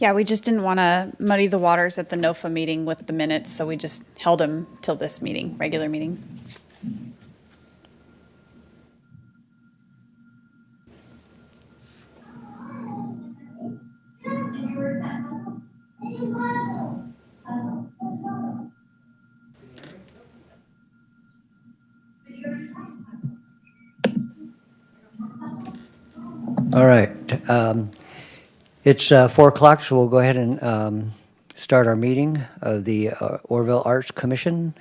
Yeah, we just didn't want to muddy the waters at the NOFA meeting with the minutes, so we just held them till this meeting, regular meeting. All right. It's 4 o'clock, so we'll go ahead and start our meeting of the Oroville Arts Commission.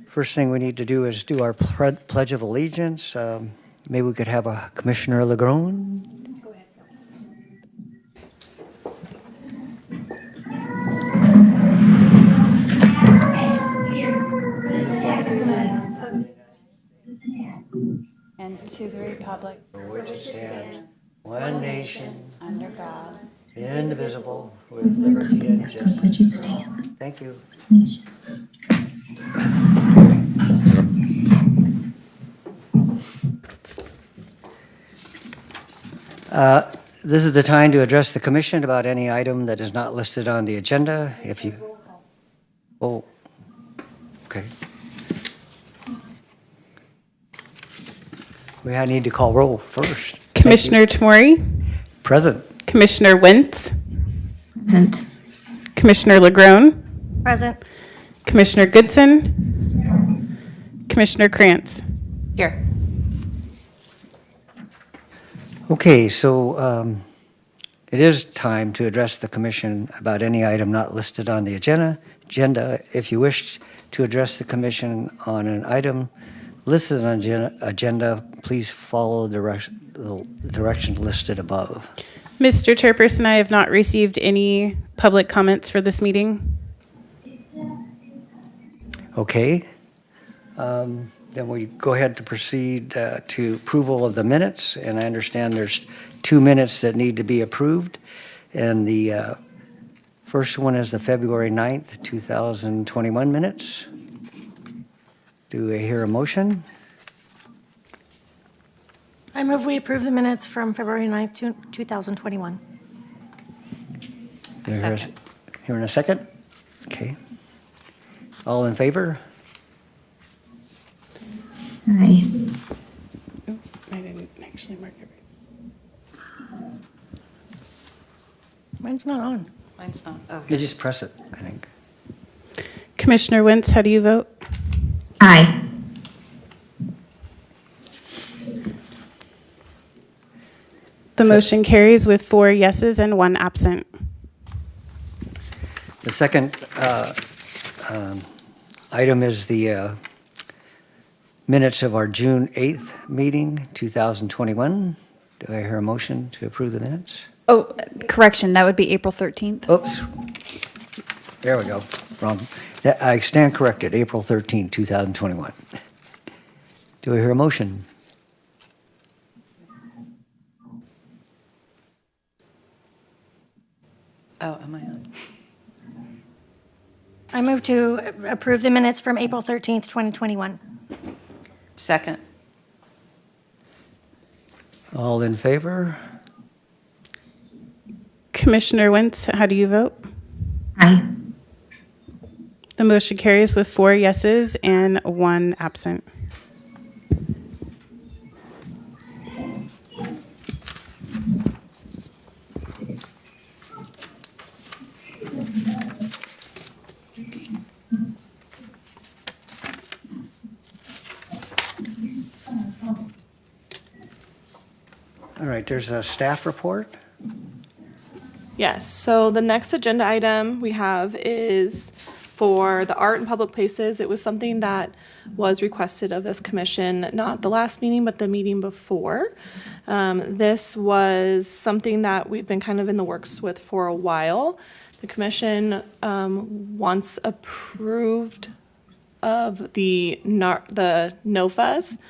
First thing we need to do is do our Pledge of Allegiance. Maybe we could have a Commissioner Legron. And to the republic For which it stands, one nation, under God. indivisible, with liberty and justice for all. Thank you. This is the time to address the commission about any item that is not listed on the agenda. If you, oh, okay. We need to call roll first. Commissioner Tamori, Present. Commissioner Wentz, Present. Commissioner Legrone, Present. Commissioner Goodson, Commissioner Krantz. Here. Okay, so it is time to address the commission about any item not listed on the agenda. If you wish to address the commission on an item listed on agenda, please follow the directions listed above. Mr. Chairperson, I have not received any public comments for this meeting. Okay. Then we go ahead to proceed to approval of the minutes, and I understand there's 2 minutes that need to be approved. And the first one is the February 9th, 2021 minutes. Do I hear a motion? I move we approve the minutes from February 9th, 2021. Do I hear in a second? Okay. All in favor? Aye. I didn't actually mark it. Mine's not on. Mine's not. Oh. You just press it, I think. Commissioner Wentz, how do you vote? Aye. The motion carries with 4 yeses and 1 absent. The second item is the minutes of our June 8th meeting, 2021. Do I hear a motion to approve the minutes? Oh, correction, that would be April 13th. Oops. There we go. Wrong. I stand corrected, April 13th, 2021. Do I hear a motion? Oh, am I on? I move to approve the minutes from April 13th, 2021. Second. All in favor? Commissioner Wentz, how do you vote? Aye. The motion carries with 4 yeses and 1 absent. All right, there's a staff report. Yes, so the next agenda item we have is for the art in public places. It was something that was requested of this commission, not the last meeting, but the meeting before. This was something that we've been kind of in the works with for a while. The commission once approved of the NOFAs.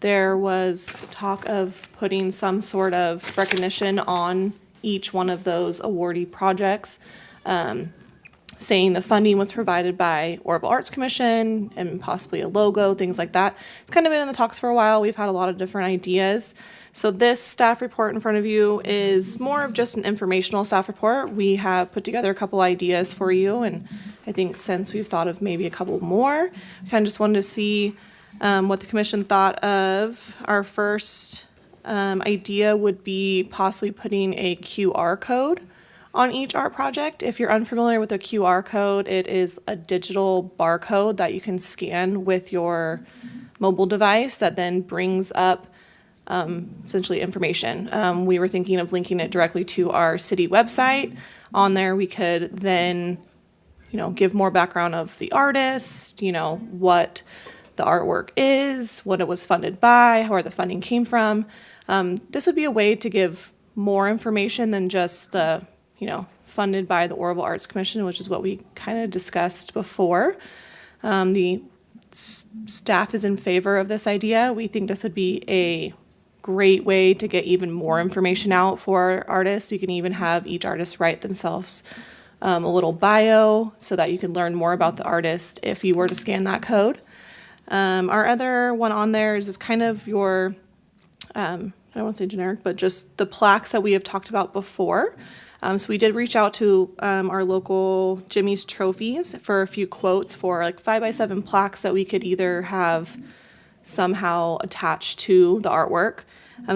There was talk of putting some sort of recognition on each one of those awardee projects. saying the funding was provided by Oroville Arts Commission and possibly a logo, things like that. It's kind of been in the talks for a while. We've had a lot of different ideas. So this staff report in front of you is more of just an informational staff report. We have put together a couple ideas for you, and I think since we've thought of maybe a couple more, I kind of just wanted to see what the commission thought of. Our first idea would be possibly putting a QR code on each art project. If you're unfamiliar with a QR code, it is a digital barcode that you can scan with your mobile device that then brings up essentially information. We were thinking of linking it directly to our city website. On there, we could then, give more background of the artist, what the artwork is, what it was funded by, where the funding came from. This would be a way to give more information than just funded by the Oroville Arts Commission, which is what we kind of discussed before. The staff is in favor of this idea. We think this would be a great way to get even more information out for artists. We can even have each artist write themselves a little bio so that you can learn more about the artist if you were to scan that code. Our other one on there is just kind of your, I don't want to say generic, but just the plaques that we have talked about before. So we did reach out to our local Jimmy's Trophies for a few quotes for like 5x7 plaques that we could either have somehow attached to the artwork.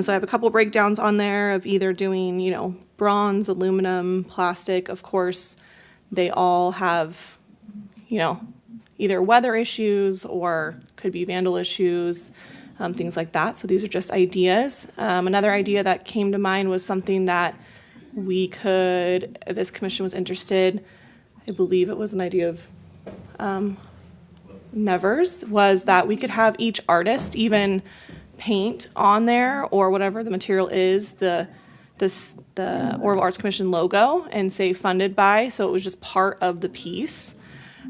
So I have a couple breakdowns on there of either doing, bronze, aluminum, plastic. Of course, they all have, either weather issues or could be vandal issues, things like that. So these are just ideas. Another idea that came to mind was something that we could, if this commission was interested, I believe it was an idea of Nevers, was that we could have each artist even paint on there or whatever the material is, the Oroville Arts Commission logo and say funded by, so it was just part of the piece.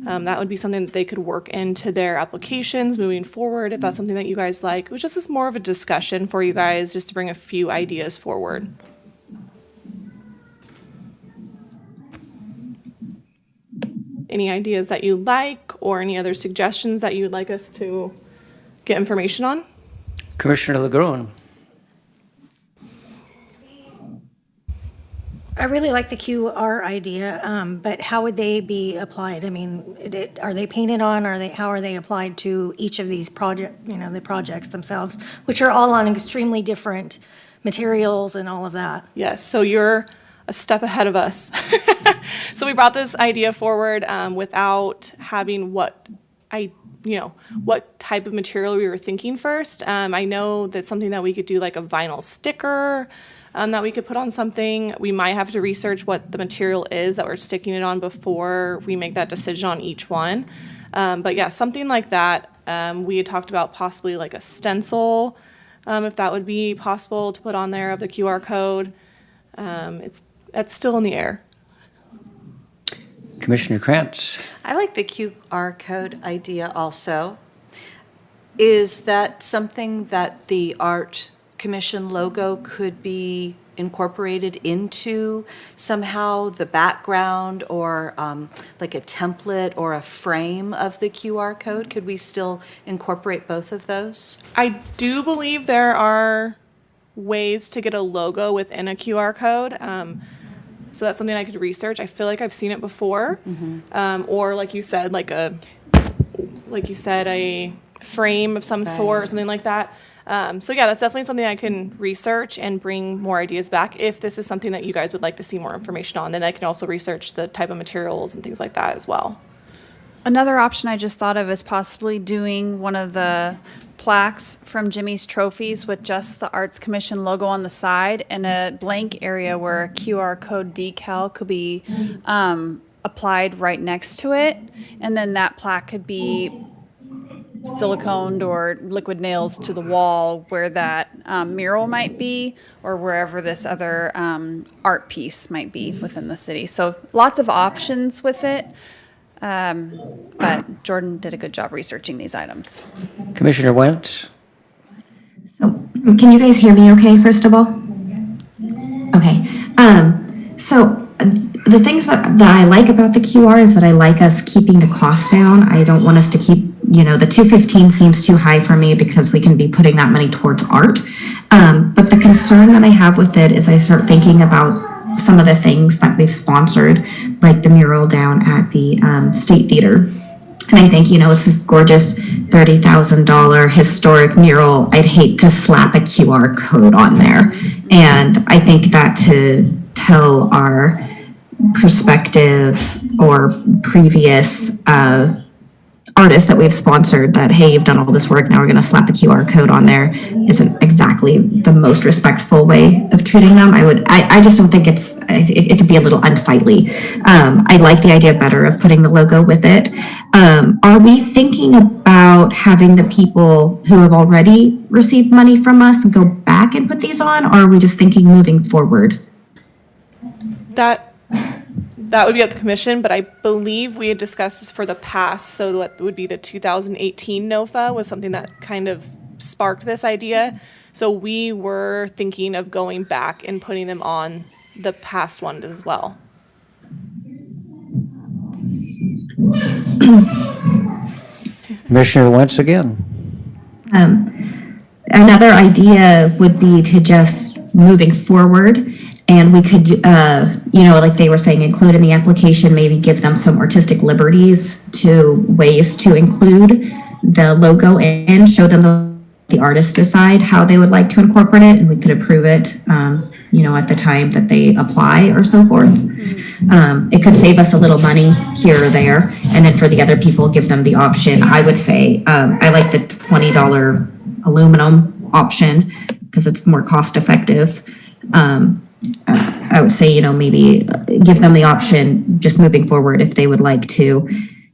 That would be something that they could work into their applications moving forward if that's something that you guys like. It was just more of a discussion for you guys just to bring a few ideas forward. Any ideas that you like or any other suggestions that you'd like us to get information on? Commissioner LeGrone. I really like the QR idea, but how would they be applied? I mean, are they painted on? How are they applied to each of these the projects themselves, which are all on extremely different materials and all of that? Yes, so you're a step ahead of us. So we brought this idea forward without having what type of material we were thinking first. I know that's something that we could do, like a vinyl sticker that we could put on something. We might have to research what the material is that we're sticking it on before we make that decision on each one. But yeah, something like that. We had talked about possibly like a stencil, if that would be possible to put on there of the QR code. That's still in the air. Commissioner Krantz. I like the QR code idea also. Is that something that the Art Commission logo could be incorporated into somehow the background or like a template or a frame of the QR code? Could we still incorporate both of those? I do believe there are ways to get a logo within a QR code. So that's something I could research. I feel like I've seen it before. Or like you said, a frame of some sort or something like that. So yeah, that's definitely something I can research and bring more ideas back. If this is something that you guys would like to see more information on, then I can also research the type of materials and things like that as well. Another option I just thought of is possibly doing one of the plaques from Jimmy's Trophies with just the Arts Commission logo on the side and a blank area where a QR code decal could be applied right next to it. And then that plaque could be siliconed or liquid nails to the wall where that mural might be or wherever this other art piece might be within the city. So lots of options with it. But Jordan did a good job researching these items. Commissioner Wentz. So, can you guys hear me okay, first of all? Okay. So the things that I like about the QR is that I like us keeping the cost down. I don't want us to keep, the 215 seems too high for me because we can be putting that money towards art. But the concern that I have with it is I start thinking about some of the things that we've sponsored, like the mural down at the State Theater. And I think, it's this gorgeous $30,000 historic mural. I'd hate to slap a QR code on there. And I think that to tell our prospective or previous artists that we've sponsored that, hey, you've done all this work, now we're going to slap a QR code on there, isn't exactly the most respectful way of treating them. I just don't think it could be a little unsightly. I like the idea better of putting the logo with it. Are we thinking about having the people who have already received money from us go back and put these on, or are we just thinking moving forward? That would be up to the commission, but I believe we had discussed this for the past, so what would be the 2018 NOFA was something that kind of sparked this idea. So we were thinking of going back and putting them on the past ones as well. Commissioner, once again. Another idea would be to just moving forward, and we could, like they were saying, include in the application, maybe give them some artistic liberties to ways to include the logo and show them the artists decide how they would like to incorporate it, and we could approve it, at the time that they apply or so forth. It could save us a little money here or there, and then for the other people, give them the option. I would say I like the $20 aluminum option because it's more cost effective. I would say, maybe give them the option just moving forward if they would like to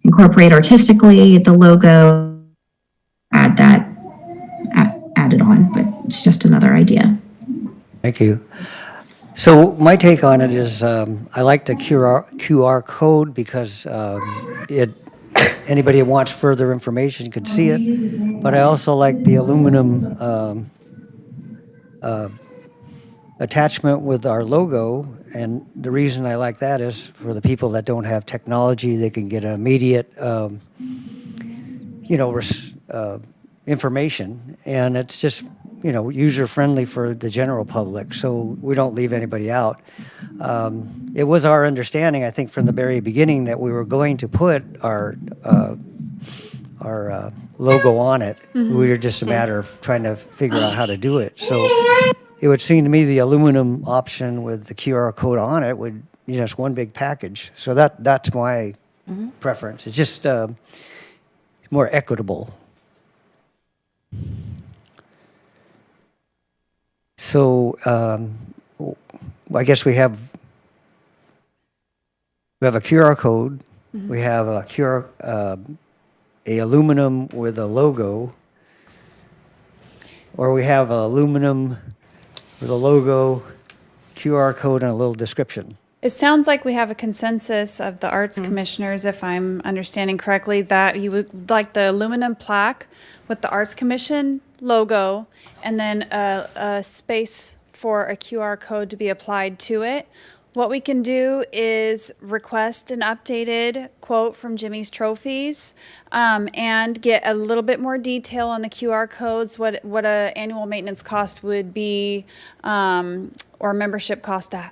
incorporate artistically the logo, add it on, but it's just another idea. Thank you. So my take on it is I like the QR code because anybody who wants further information could see it, but I also like the aluminum attachment with our logo, and the reason I like that is for the people that don't have technology, they can get immediate, information, and it's just, user-friendly for the general public, so we don't leave anybody out. It was our understanding, I think, from the very beginning that we were going to put our logo on it. We were just a matter of trying to figure out how to do it. So it would seem to me the aluminum option with the QR code on it would, it's one big package. So that's my preference. It's just more equitable. So I guess we have a QR code. We have a aluminum with a logo, or we have aluminum with a logo, QR code, and a little description. It sounds like we have a consensus of the arts commissioners, if I'm understanding correctly, that you would like the aluminum plaque with the Arts Commission logo and then a space for a QR code to be applied to it. What we can do is request an updated quote from Jimmy's Trophies and get a little bit more detail on the QR codes, what a annual maintenance cost would be, or membership cost to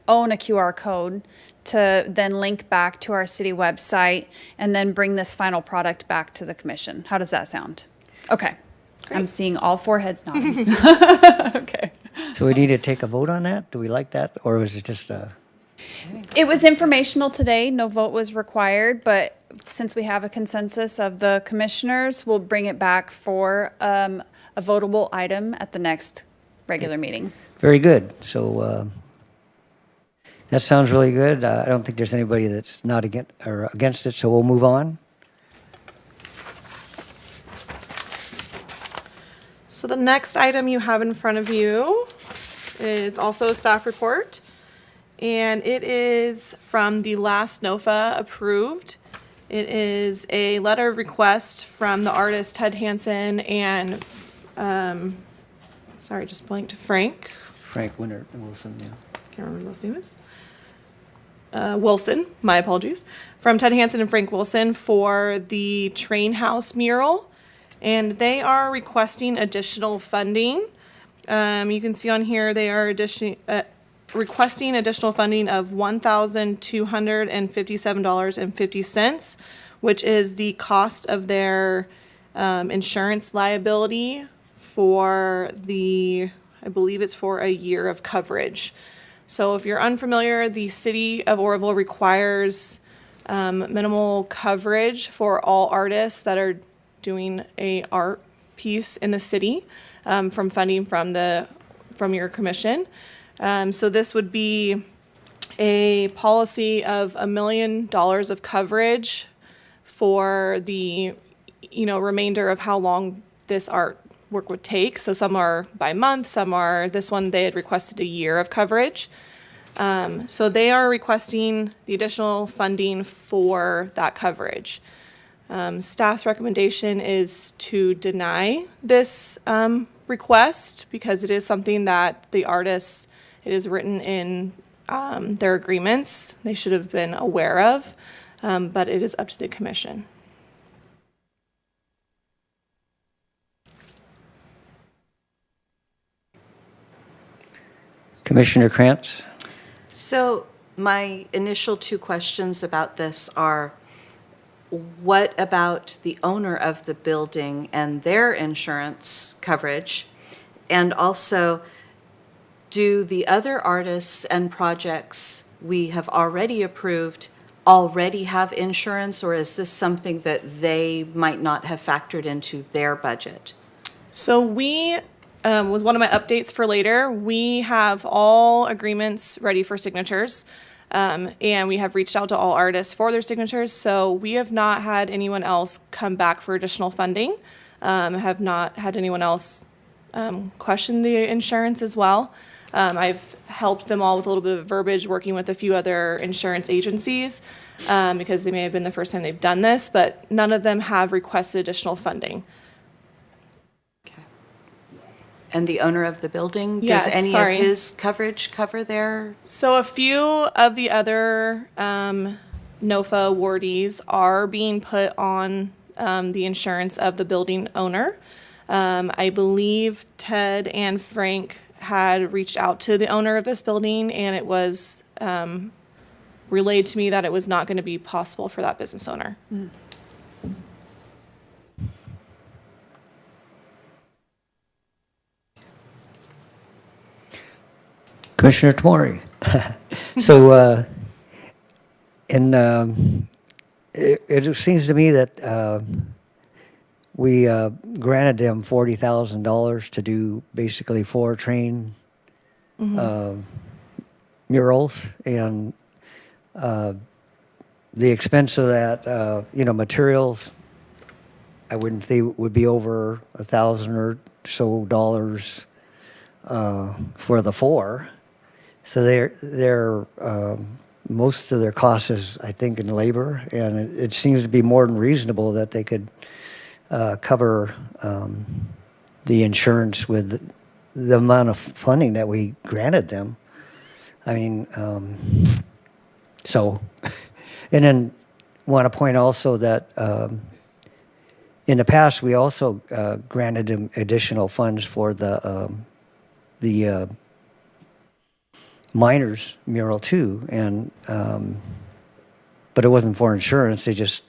own a QR code, to then link back to our city website and then bring this final product back to the commission. How does that sound? Okay. Great. I'm seeing all four heads nodding. Okay. So we need to take a vote on that? Do we like that? Or was it just a... It was informational today. No vote was required, but since we have a consensus of the commissioners, we'll bring it back for a votable item at the next regular meeting. Very good. So that sounds really good. I don't think there's anybody that's not against it, so we'll move on. So the next item you have in front of you is also a staff report, and it is from the last NOFA approved. It is a letter of request from the artist Ted Hansen and, Frank. Frank Winter Wilson, yeah. Can't remember what his name is. Wilson, my apologies, from Ted Hansen and Frank Wilson for the Train House mural. And they are requesting additional funding. You can see on here they are requesting additional funding of $1,257.50, which is the cost of their insurance liability for I believe it's for a year of coverage. So if you're unfamiliar, the city of Oroville requires minimal coverage for all artists that are doing a art piece in the city from funding from your commission. So this would be a policy of $1 million of coverage for the remainder of how long this artwork would take. So some are by month, this one they had requested a year of coverage. So they are requesting the additional funding for that coverage. Staff's recommendation is to deny this request because it is something that the artists, it is written in their agreements, they should have been aware of, but it is up to the commission. Commissioner Krantz? So my initial two questions about this are, what about the owner of the building and their insurance coverage? And also, do the other artists and projects we have already approved already have insurance, or is this something that they might not have factored into their budget? So we, was one of my updates for later, we have all agreements ready for signatures. And we have reached out to all artists for their signatures. So we have not had anyone else come back for additional funding. Have not had anyone else question the insurance as well. I've helped them all with a little bit of verbiage, working with a few other insurance agencies because they may have been the first time they've done this, but none of them have requested additional funding. And the owner of the building, Yes, does any sorry. of his coverage cover their? So a few of the other NOFA awardees are being put on the insurance of the building owner. I believe Ted and Frank had reached out to the owner of this building, and it was relayed to me that it was not going to be possible for that business owner. Commissioner Tamori. So, it seems to me that we granted them $40,000 to do basically 4 train murals, and the expense of that, materials, I wouldn't think would be over $1,000 or so dollars for the 4. So they're most of their cost is, I think, in labor, and it seems to be more than reasonable that they could cover the insurance with the amount of funding that we granted them. I mean, so, and then want to point also that in the past we also granted them additional funds for the miners mural too, and but it wasn't for insurance. They just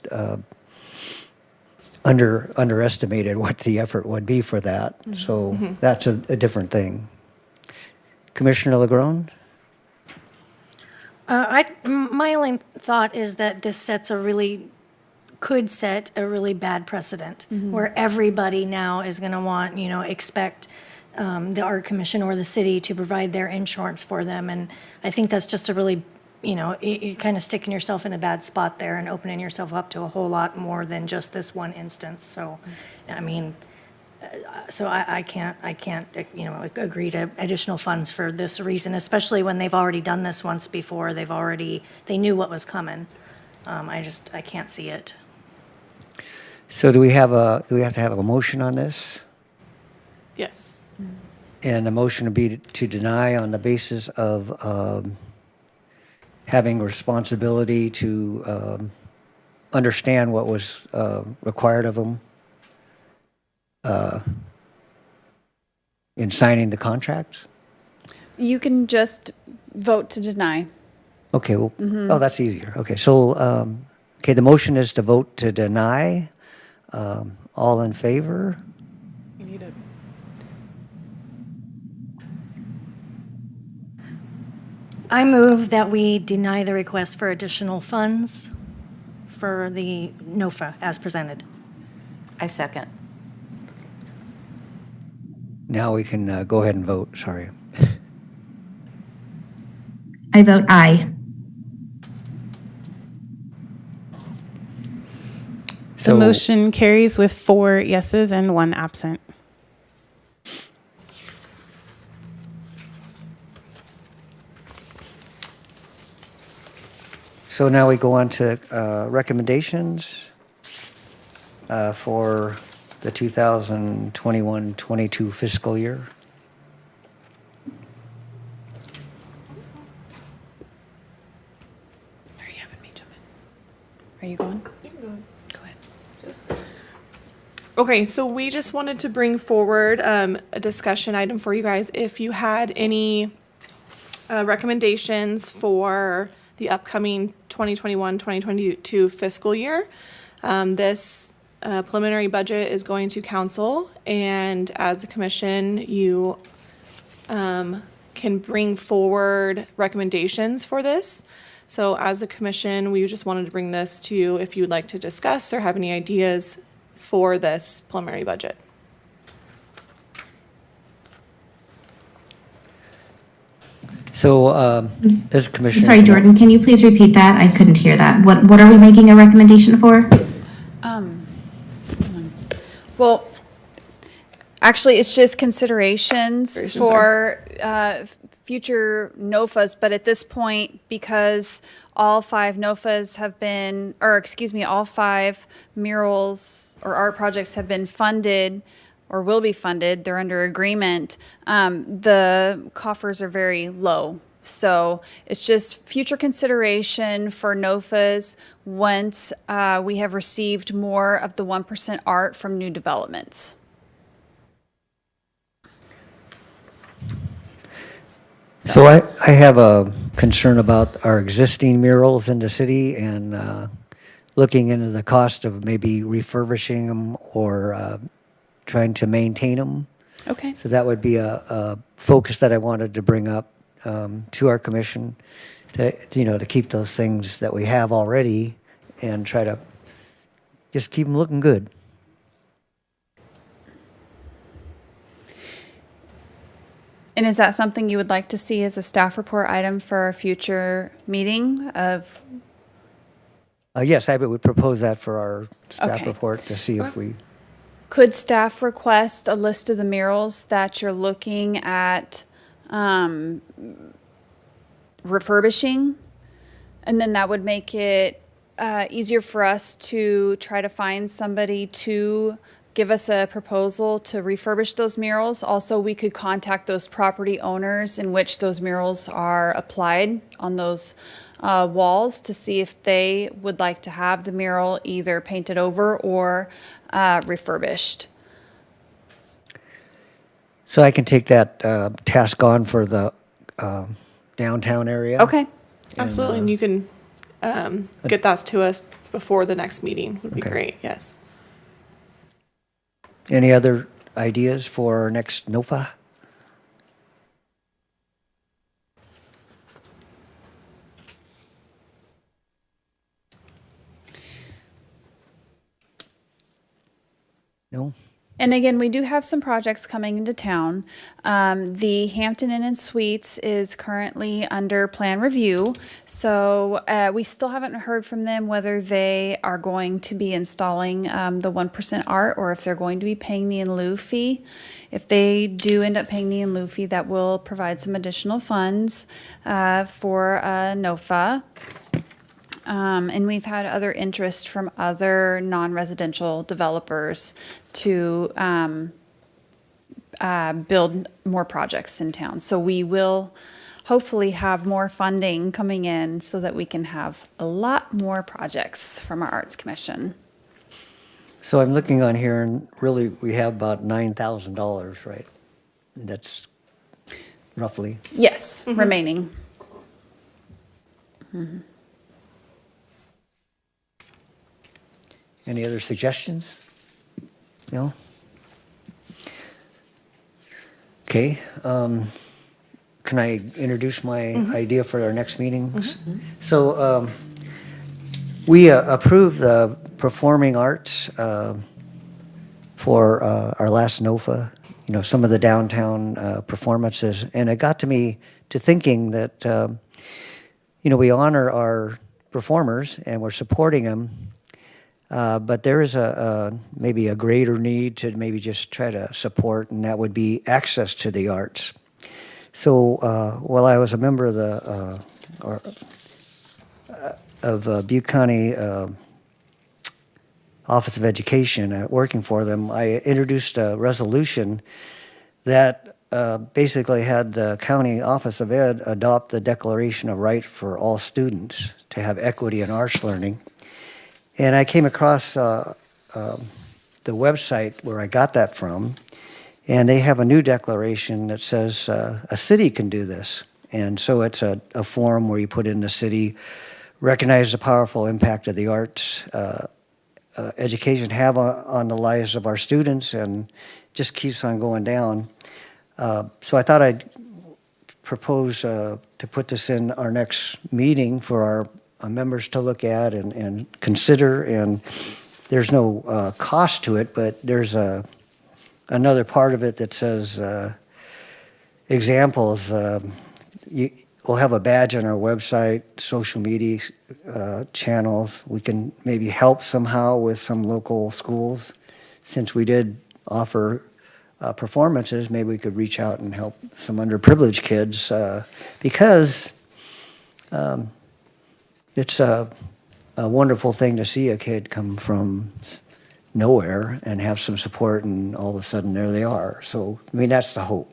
underestimated what the effort would be for that. So that's a different thing. Commissioner LeGrone? My only thought is that this could set a really bad precedent where everybody now is going to want, expect the art commission or the city to provide their insurance for them. And I think that's just a really, you're kind of sticking yourself in a bad spot there and opening yourself up to a whole lot more than just this one instance. So, I mean, I can't, agree to additional funds for this reason, especially when they've already done this once before. They knew what was coming. I can't see it. So do we have to have a motion on this? Yes. And the motion would be to deny on the basis of having responsibility to understand what was required of them in signing the contracts? You can just vote to deny. Okay, well, oh, that's easier. Okay, so, okay, the motion is to vote to deny. All in favor? You need a I move that we deny the request for additional funds for the NOFA as presented. I second. Now we can go ahead and vote, sorry. I vote aye. The So, motion carries with 4 yeses and 1 absent. so now we go on to recommendations for the 2021-22 fiscal year. Are you having me jump in? Are you going? Go ahead. Okay, so we just wanted to bring forward a discussion item for you guys. If you had any recommendations for the upcoming 2021-2022 fiscal year, this preliminary budget is going to council, and as a commission, you can bring forward recommendations for this. So as a commission, we just wanted to bring this to you if you would like to discuss or have any ideas for this preliminary budget. So, as Commissioner. Sorry, Jordan, can you please repeat that? I couldn't hear that. What are we making a recommendation for? Well, actually, it's just considerations for future NOFAs, but at this point, because all 5 NOFAs have been, or excuse me, all 5 murals or art projects have been funded or will be funded, they're under agreement, the coffers are very low. So it's just future consideration for NOFAs once we have received more of the 1% art from new developments. So I have a concern about our existing murals in the city and looking into the cost of maybe refurbishing them or trying to maintain them. Okay. So that would be a focus that I wanted to bring up to our commission to, to keep those things that we have already and try to just keep them looking good. And is that something you would like to see as a staff report item for a future meeting of? Yes, I would propose that for our staff Okay. report to see if we. Could staff request a list of the murals that you're looking at refurbishing? And then that would make it easier for us to try to find somebody to give us a proposal to refurbish those murals. Also, we could contact those property owners in which those murals are applied on those walls to see if they would like to have the mural either painted over or refurbished. So I can take that task on for the downtown area. Okay. Absolutely, and you can get that to us before the next meeting would be Okay. great, yes. Any other ideas for our next NOFA? No? And again, we do have some projects coming into town. The Hampton Inn and Suites is currently under plan review. So we still haven't heard from them whether they are going to be installing the 1% art or if they're going to be paying the in lieu fee. If they do end up paying the in lieu fee, that will provide some additional funds for NOFA. And we've had other interest from other non-residential developers to build more projects in town. So we will hopefully have more funding coming in so that we can have a lot more projects from our Arts Commission. So I'm looking on here, and really, we have about $9,000, right? That's roughly. Yes, remaining. Any other suggestions? No? Okay. Can I introduce my idea for our next meeting? So we approved the performing arts for our last NOFA, some of the downtown performances. And it got to me to thinking that, we honor our performers and we're supporting them. But there is maybe a greater need to maybe just try to support, and that would be access to the arts. So while I was a member of Butte County Office of Education, working for them, I introduced a resolution that basically had the County Office of Ed adopt the Declaration of Right for all students to have equity in arts learning. And I came across the website where I got that from, and they have a new declaration that says a city can do this. And so it's a form where you put in the city, recognize the powerful impact of the arts education have on the lives of our students, and just keeps on going down. So I thought I'd propose to put this in our next meeting for our members to look at and consider, and there's no cost to it, but there's another part of it that says examples. We'll have a badge on our website, social media channels. We can maybe help somehow with some local schools. Since we did offer performances, maybe we could reach out and help some underprivileged kids because it's a wonderful thing to see a kid come from nowhere and have some support, and all of a sudden there they are. So, I mean, that's the hope.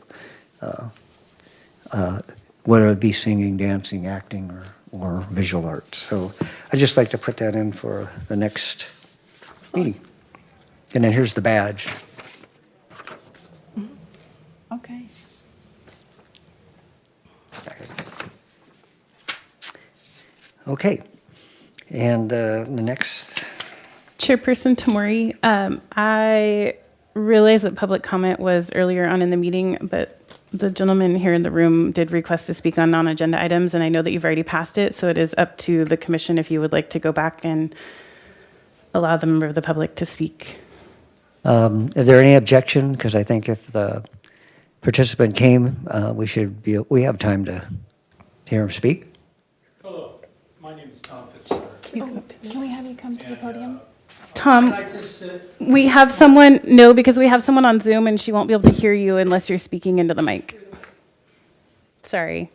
Whether it be singing, dancing, acting, or visual arts. So I'd just like to put that in for the next meeting. And then here's the badge. Okay. Okay. And the next, Chairperson Tamori, I realized that public comment was earlier on in the meeting, but the gentleman here in the room did request to speak on non-agenda items, and I know that you've already passed it, so it is up to the commission if you would like to go back and allow the member of the public to speak. is there any objection? Because I think if the participant came, we have time to hear him speak. Hello, my name is Tom Fitzgerald. Can we have you come to the podium? Tom, Can I just sit? we have someone, no, because we have someone on Zoom and she won't be able to hear you unless you're speaking into the mic. Sorry.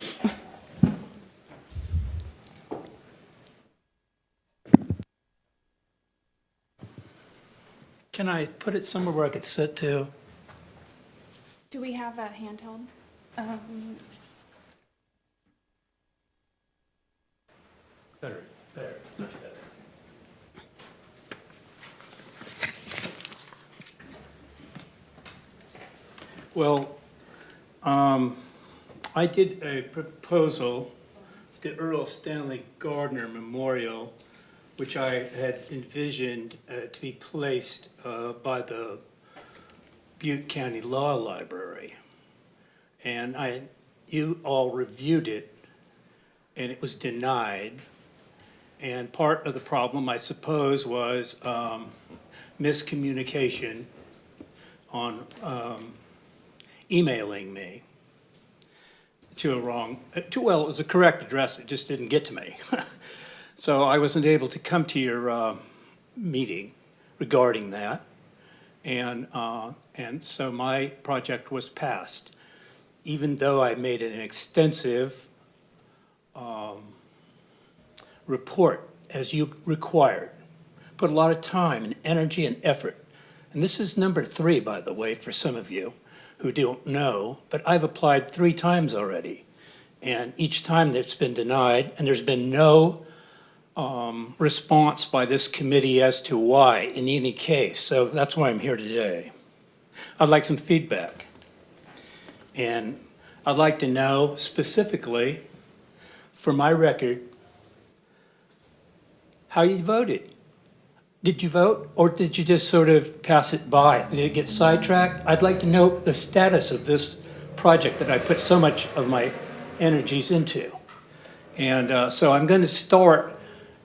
Can I put it somewhere where I could sit too? Do we have a handheld? Better, much better. Well, I did a proposal, the Earl Stanley Gardner Memorial, which I had envisioned to be placed by the Butte County Law Library. And you all reviewed it, and it was denied. And part of the problem, I suppose, was miscommunication on emailing me to a wrong, well, it was a correct address, it just didn't get to me. So I wasn't able to come to your meeting regarding that. And so my project was passed, even though I made an extensive report as you required. Put a lot of time and energy and effort. And this is number 3, by the way, for some of you who don't know, but I've applied 3 times already. And each time that's been denied, and there's been no response by this committee as to why in any case. So that's why I'm here today. I'd like some feedback. And I'd like to know specifically, for my record, how you voted. Did you vote, or did you just sort of pass it by? Did it get sidetracked? I'd like to know the status of this project that I put so much of my energies into. And so I'm going to start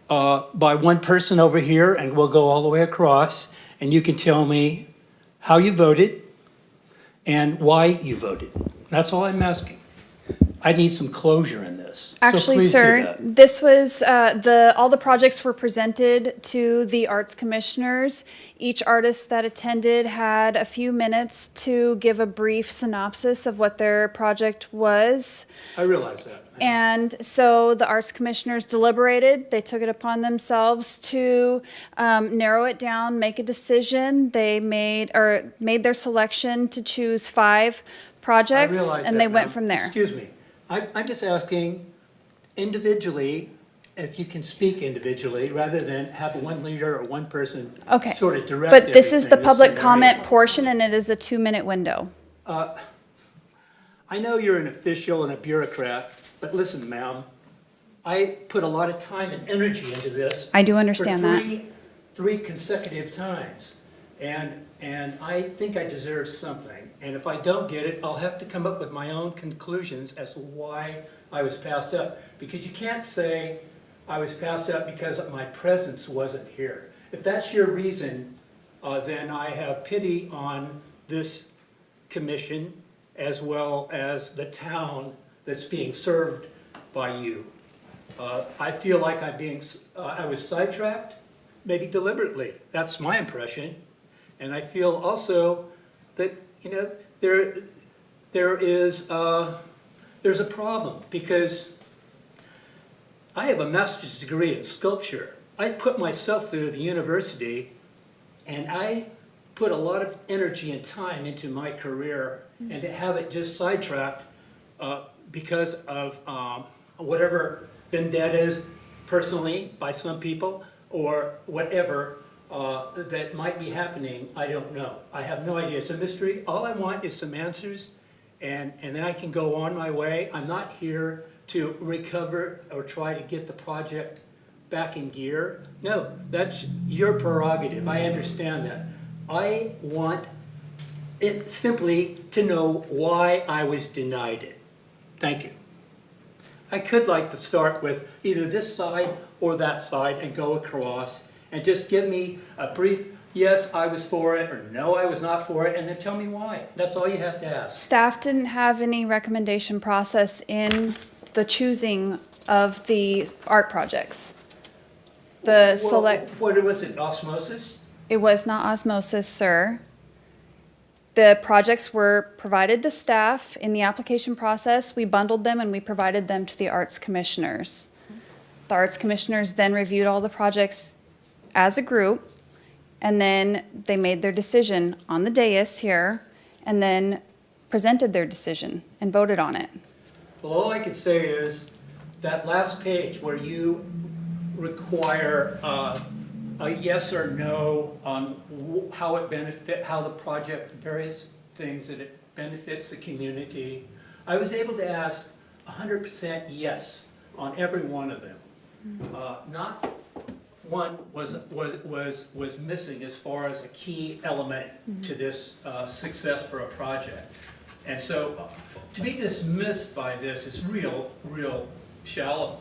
by one person over here, and we'll go all the way across, and you can tell me how you voted and why you voted. That's all I'm asking. I need some closure in this. So Actually, please do sir, that. this was, all the projects were presented to the arts commissioners. Each artist that attended had a few minutes to give a brief synopsis of what their project was. I realize that. And so the arts commissioners deliberated. They took it upon themselves to narrow it down, make a decision. They made their selection to choose 5 projects, I realize and that, they went ma'am. from there. Excuse me. I'm just asking individually, if you can speak individually, rather than have one leader or one person Okay. sort of direct But this is the everything, public scenario. comment portion, and it is a 2-minute window. I know you're an official and a bureaucrat, but listen, ma'am, I put a lot of time and energy into this. I do understand for that. three consecutive times. And I think I deserve something. And if I don't get it, I'll have to come up with my own conclusions as to why I was passed up. Because you can't say I was passed up because my presence wasn't here. If that's your reason, then I have pity on this commission as well as the town that's being served by you. I feel like I was sidetracked, maybe deliberately. That's my impression. And I feel also that, there's a problem, because I have a master's degree in sculpture. I put myself through the university, and I put a lot of energy and time into my career, and to have it just sidetracked because of whatever vendettas personally by some people, or whatever that might be happening, I don't know. I have no idea. It's a mystery. All I want is some answers, and then I can go on my way. I'm not here to recover or try to get the project back in gear. No, that's your prerogative. I understand that. I want it simply to know why I was denied it. Thank you. I could like to start with either this side or that side and go across and just give me a brief, yes, I was for it, or no, I was not for it, and then tell me why. That's all you have to ask. Staff didn't have any recommendation process in the choosing of the art projects. The select, What was it, osmosis? it was not osmosis, sir. The projects were provided to staff in the application process. We bundled them and we provided them to the arts commissioners. The arts commissioners then reviewed all the projects as a group, and then they made their decision on the dais here, and then presented their decision and voted on it. Well, all I can say is that last page where you require a yes or no on how the project, various things that it benefits the community. I was able to ask 100% yes on every one of them. Not one was missing as far as a key element to this success for a project. And so to be dismissed by this is real shallow.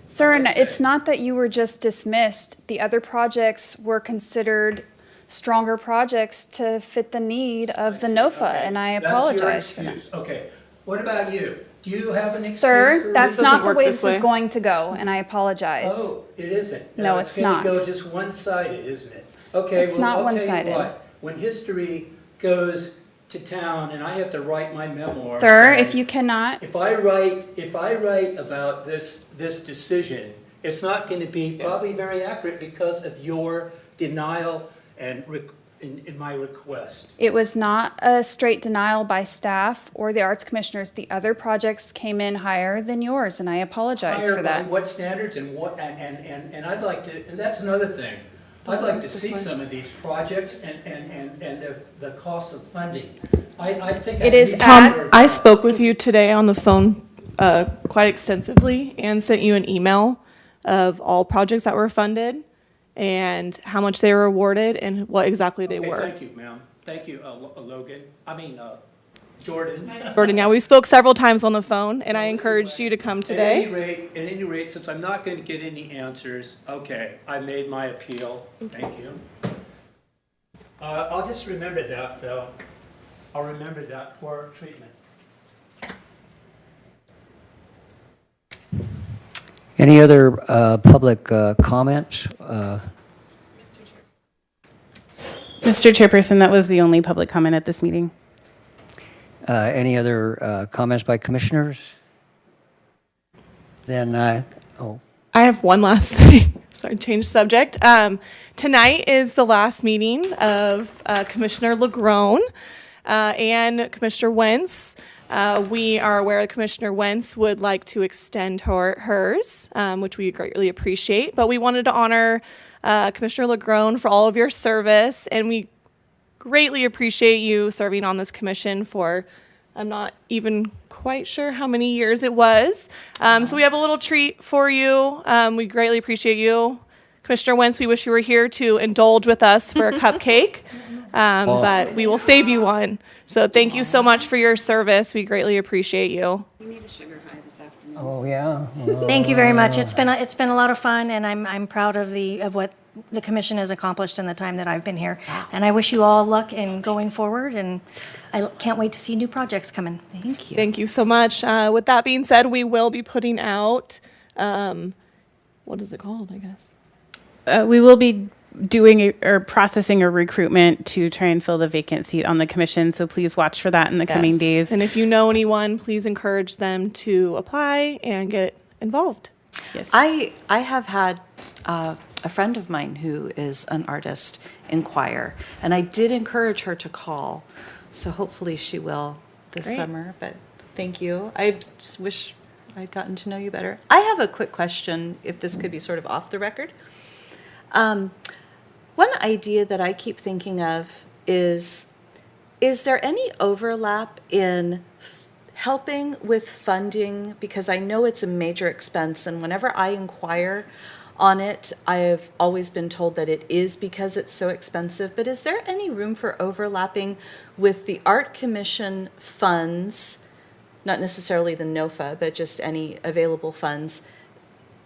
Sir, and Let's it's say. not that you were just dismissed. The other projects were considered stronger projects to fit the need of the NOFA, Okay, and I that's your apologize for that. excuse. Okay, what about you? Do you have an excuse? Sir, for that's this? not the work way this this is way. going to go, and I apologize. Oh, it isn't? No, it's gonna not. go just one-sided, isn't it? Okay, It's well, not I'll tell one-sided. you what. When history goes to town and I have to write my memoir. Sir, saying, if you cannot, If I write about this decision, it's not going to be probably very accurate because of your denial and in my request? It was not a straight denial by staff or the arts commissioners. The other projects came in higher than yours, and I apologize Higher for by that. what standards and what, and I'd like to, and that's another thing. I'd like to see some of these projects and the cost of funding. I think. It is Tom, I spoke with you today on the phone quite extensively and sent you an email of all projects that were funded and how much they were awarded and what exactly they Okay, were. thank you, ma'am. Thank you, Logan. Jordan. Jordan, yeah, we spoke several times on the phone, and I encouraged you to come today. At any rate, since I'm not going to get any answers, okay, I made my appeal. Thank you. I'll just remember that, though. I'll remember that for treatment. Any other public comments? Mr. Chairperson, that was the only public comment at this meeting. Any other comments by commissioners? Then I have one last thing. Sorry, change subject. Tonight is the last meeting of Commissioner LaGrone and Commissioner Wentz. We are aware that Commissioner Wentz would like to extend hers, which we greatly appreciate. But we wanted to honor Commissioner LaGrone for all of your service, and we greatly appreciate you serving on this commission for, I'm not even quite sure how many years it was. So we have a little treat for you. We greatly appreciate you. Commissioner Wentz, we wish you were here to indulge with us for a cupcake, but we will save you one. So thank you so much for your service. We greatly appreciate you. oh, yeah. Thank you very much. It's been a lot of fun, and I'm proud of what the commission has accomplished in the time that I've been here. And I wish you all luck in going forward, and I can't wait to see new projects coming. Thank you. Thank you so much. With that being said, we will be putting out, what is it called, I guess? We will be doing or processing a recruitment to try and fill the vacant seat on the commission. So please watch for that in the coming Yes. days. And if you know anyone, please encourage them to apply and get involved. Yes. I have had a friend of mine who is an artist inquire, and I did encourage her to call. So hopefully she will this Great. summer, but thank you. I just wish I'd gotten to know you better. I have a quick question, if this could be sort of off the record. One idea that I keep thinking of is there any overlap in helping with funding? Because I know it's a major expense, and whenever I inquire on it, I have always been told that it is because it's so expensive. But is there any room for overlapping with the Art Commission funds, not necessarily the NOFA, but just any available funds,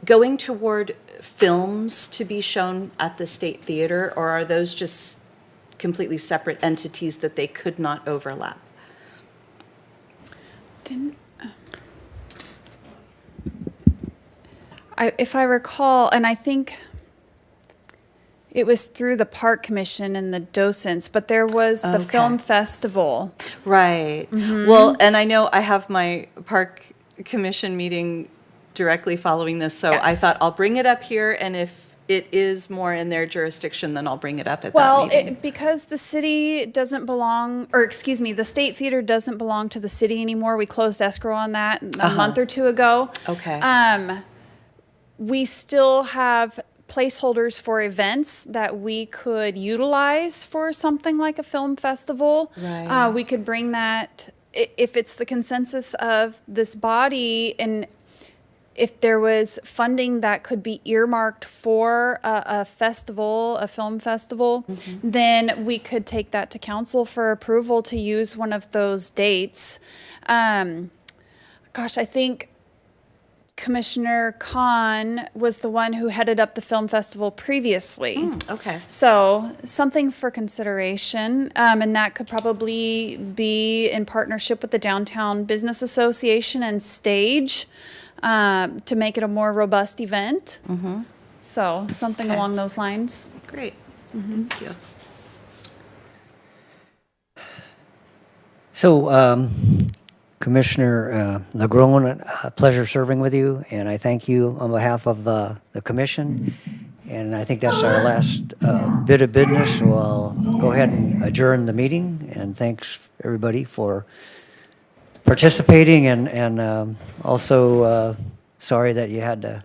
going toward films to be shown at the State Theater, or are those just completely separate entities that they could not overlap? If I recall, and I think it was through the park commission and the docents, but there was the Okay. film festival. Right. Well, and I know I have my Park Commission meeting directly following this, so I Yes. thought I'll bring it up here, and if it is more in their jurisdiction, then I'll bring it up at that Well, meeting. because the city doesn't belong, or excuse me, the State Theater doesn't belong to the city anymore. We closed escrow on that a month or two ago. Okay. We still have placeholders for events that we could utilize for something like a film festival. Right. We could bring that, if it's the consensus of this body, and if there was funding that could be earmarked for a festival, a film festival, then we could take that to council for approval to use one of those dates. I think Commissioner Khan was the one who headed up the film festival previously. Okay. So something for consideration, and that could probably be in partnership with the Downtown Business Association and Stage to make it a more robust event. So something Okay. along those lines. Great. Thank you. So, Commissioner LaGrone, pleasure serving with you, and I thank you on behalf of the commission And I think that's our last bit of business, so I'll go ahead and adjourn the meeting. And thanks, everybody, for participating, and also sorry that you had to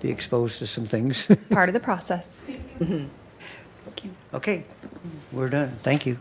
be exposed to some things. Part of the process. Okay, we're done. Thank you.